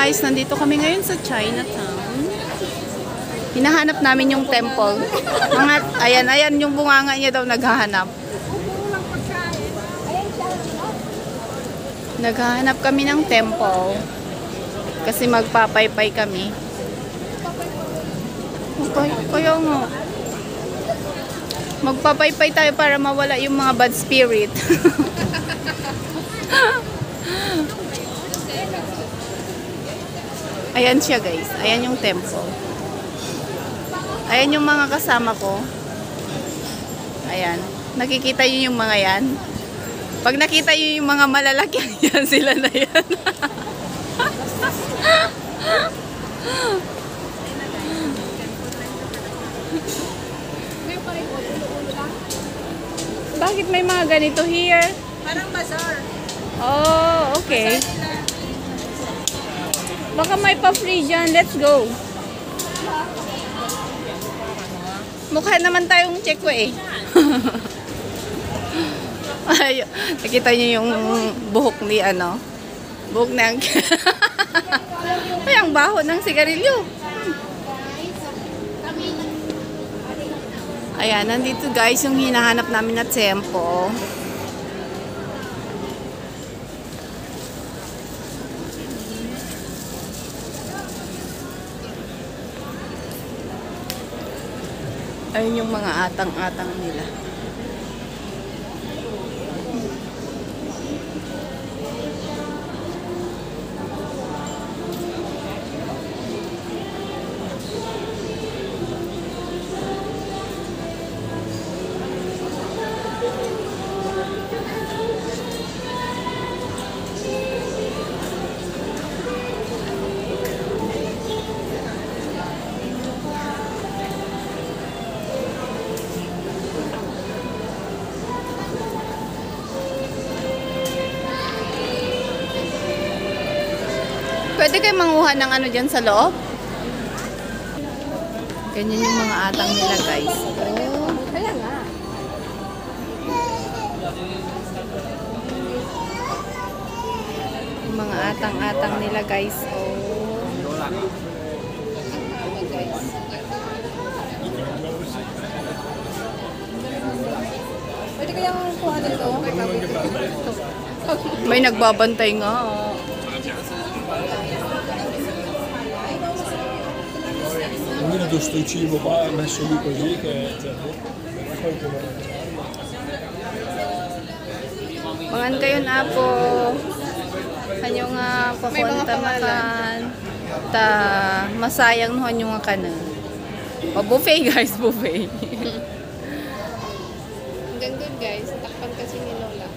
guys, nandito kami ngayon sa Chinatown. Hinahanap namin yung temple. Ayan yung bunganga niya daw naghahanap. Naghahanap kami ng temple. Kasi magpapaypay kami. Okay, kaya nga. Magpapaypay tayo para mawala yung mga bad spirit. Ayan siya guys. Ayan yung temple. Ayan yung mga kasama ko. Ayan. Nakikita nyo yung mga yan? Pag nakita nyo yung mga malalaki, yan sila na yan. Bakit may mga ganito here? Parang bazaar. Oh, okay. Baka may pa-free dyan. Let's go. Mukha naman tayong Chekwa eh. Ay, nakita niyo yung buhok ni ano? Buhok na ang... Ay, ang baho ng sigarilyo. Ayan, nandito guys yung hinahanap namin na tempo. Ayun yung mga atang-atang nila. Pwede kayo manguha ng ano dyan sa loob? Ganyan yung mga atang nila guys. Oh. Kaya nga. Yung mga atang-atang nila guys. Oh. Pwede kayang kuha dito? May nagbabantay nga. Vedo sto cibo qua messo lì così che Mangan kayo na po. Kanyo nga papunta makan. Ta masayang nuhan nyo nga ka na. O buffet guys, buffet. Hanggang doon guys, takpan kasi ni Lola.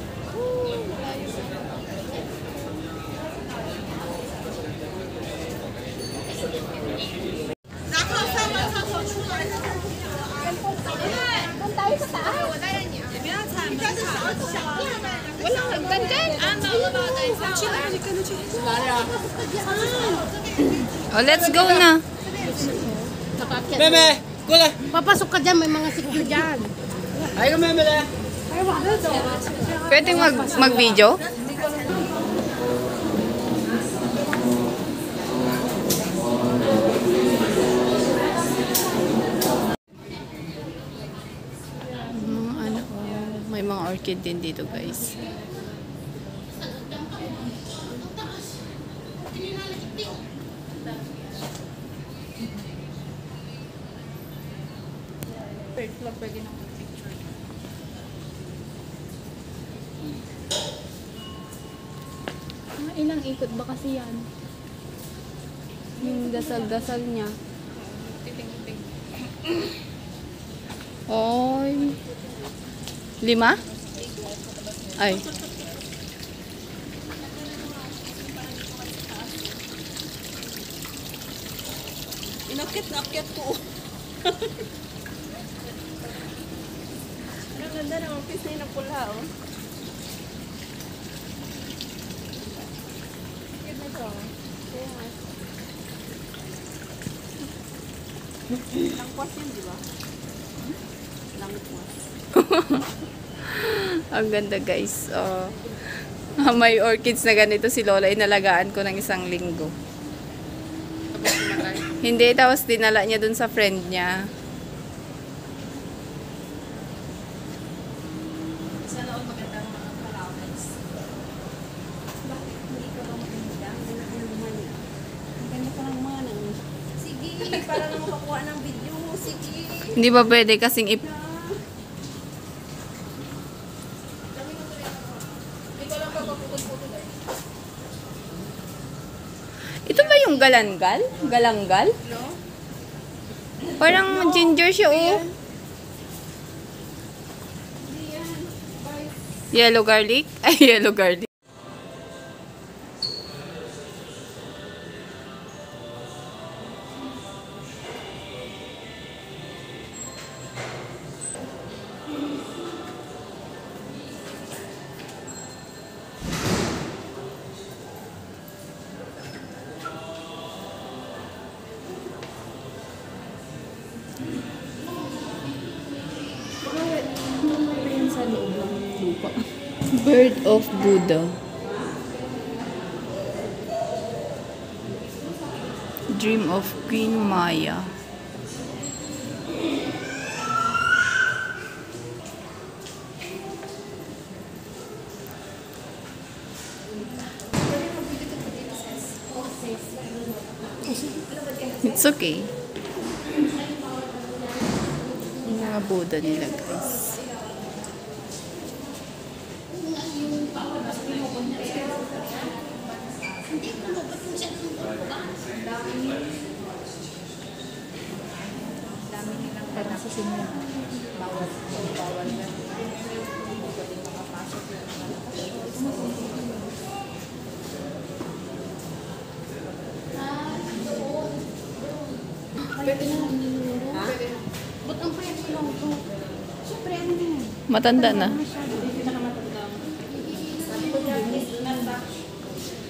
Walang hagdan dyan. Oh, let's go na. Meme, kuya. Papasok ka dyan, may mga secure dyan. Ay, meme le. Pwede mag-video? May mga orchid din dito guys. Third floor, pwede na picture. Ilang ikot ba kasi yan? Yung dasal-dasal niya. Titing-titing. Oy. 5? Ay. Inakit na akyat ko. Ang ganda ng office na yung pula, oh. Ganda to. Kaya nga. Langkwas yun, di ba? Langkwas. Ang ganda guys. May orchids na ganito si Lola. Inalagaan ko ng 1 linggo. Hindi, tapos dinala niya dun sa friend niya. Sana all magandang mga flowers. Bakit hindi ka ba maganda? Ang ganda pa ng mana. Sige, para na makakuha ng video. Sige. Hindi ba pwede kasing Hindi ko lang pa paputol-putol eh. Ito ba yung galanggal? Galanggal? No? Parang ginger siya, oh. Hindi yan. Bye. Yellow garlic? Ay, yellow garlic. Sa loob ng lupa. Bird of Buddha. Dream of Queen Maya. It's okay. Yung mga Buddha nila, guys. Para sa sinyo. Bawal na. Pwede na. Ha? Ba't ang pwede lang ito? Siyempre, ano na yan? Matanda na. Masyado. Hindi na matanda.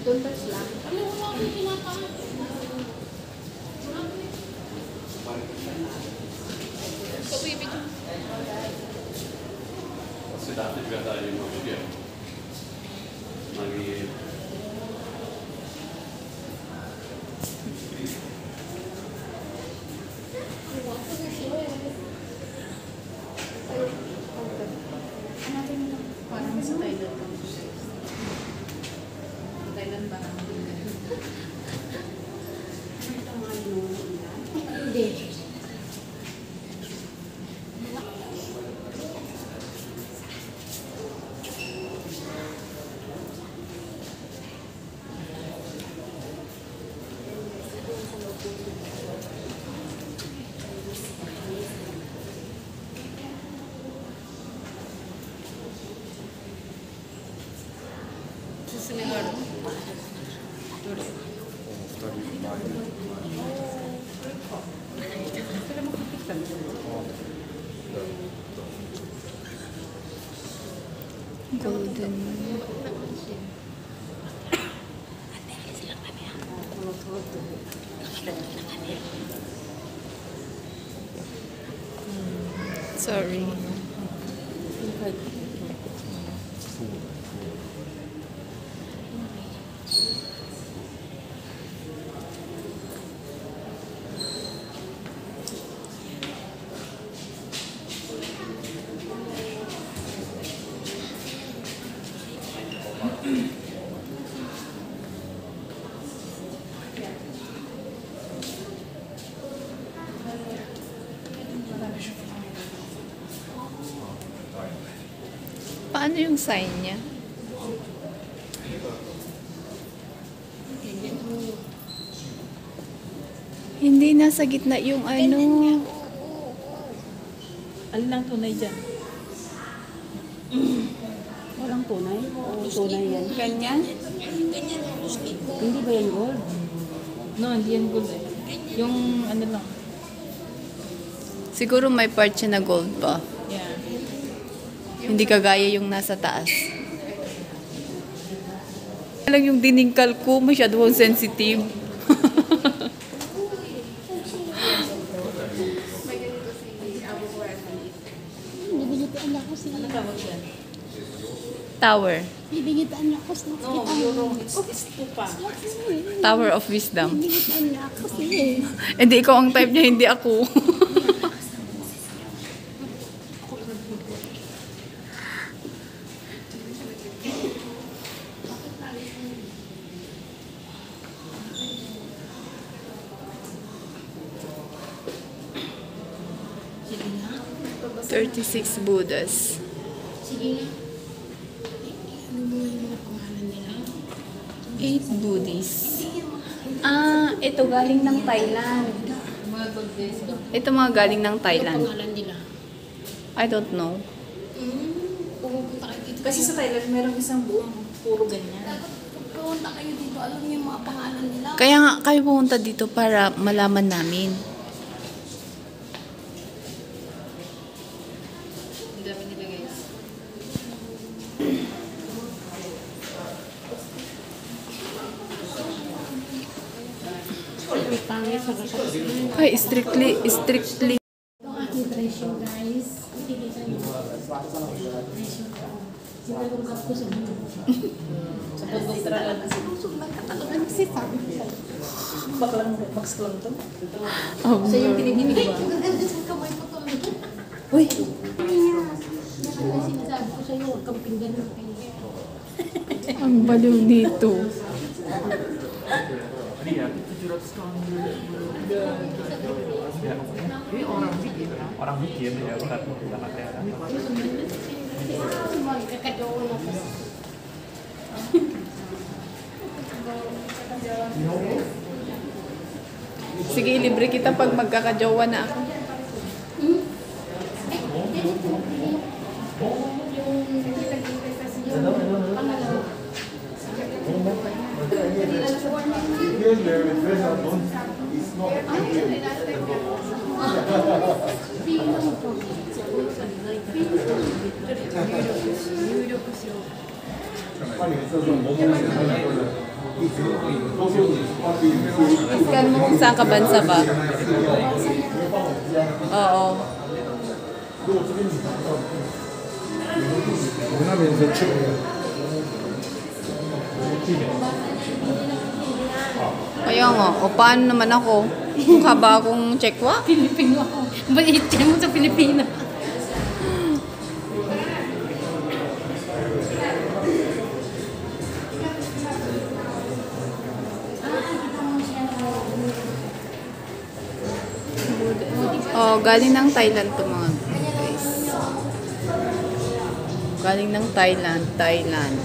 Don't touch lang. Ano mo lang yung tinatahan? Se date diventare di nuovo che magari Parang sa Thailand. Thailand ba? Hindi. Golden. Sorry. Paano yung sign niya? Hindi nasa gitna yung ano. Alin lang tunay dyan? Walang tunay? Oo, tunay yan. Ganyan? Hindi ba yan gold? No, hindi yan gold eh. Yung ano lang. Siguro may part siya na gold pa. Yeah. Hindi kagaya yung nasa taas. Lang yung diningkal ko, masyado sensitive. Nabilipian ako si... Ano tawag yan? Tower. Bibingitan niya ako. No, euro. It's stupa. Tower of Wisdom. Bibingitan niya ako kasi. Hindi, ikaw ang type niya, hindi ako. Sige nga. 36 Buddhas. Sige nga. Ano mo yung mga pangalan nila? 8 Buddhists. Ah, ito galing ng Thailand. Ito mga galing ng Ano Thailand. pangalan nila? I don't know. Pumunta kayo dito. Kasi sa Thailand, merong isang buong puro ganyan. Pumunta kayo dito. Alam niyo yung mga pangalan nila. Kaya nga kayo pumunta dito para malaman namin. Ang dami nila guys. Ang pangit sa kasama. Ay, strictly. Ito ang aking presyo, guys. Ikikita niyo. Presyo ko. Sinalungkap ko sa mga. Sa bundok talaga. Susulan ka talaga kasi sabi ko. Baklang box lang to. Oh, Sa yung kinikinig ba? Gaganda sa kamay ko talaga. Uy! Kaya sinasabi ko sa'yo, huwag kang pinggan ng pinggan. ang baliw dito. Orang bikin ya, bukan materi. Magkakajowa na po. Sige, libre kita pag magkakajowa na ako. Scan mo kung saan ka bansa ba? Oo. Kaya nga, o paano naman ako? Mukha ba akong Chekwa? Pilipino ako. Balit ka mo sa Pilipino. Oh, galing ng Thailand to mga guys. Galing ng Thailand.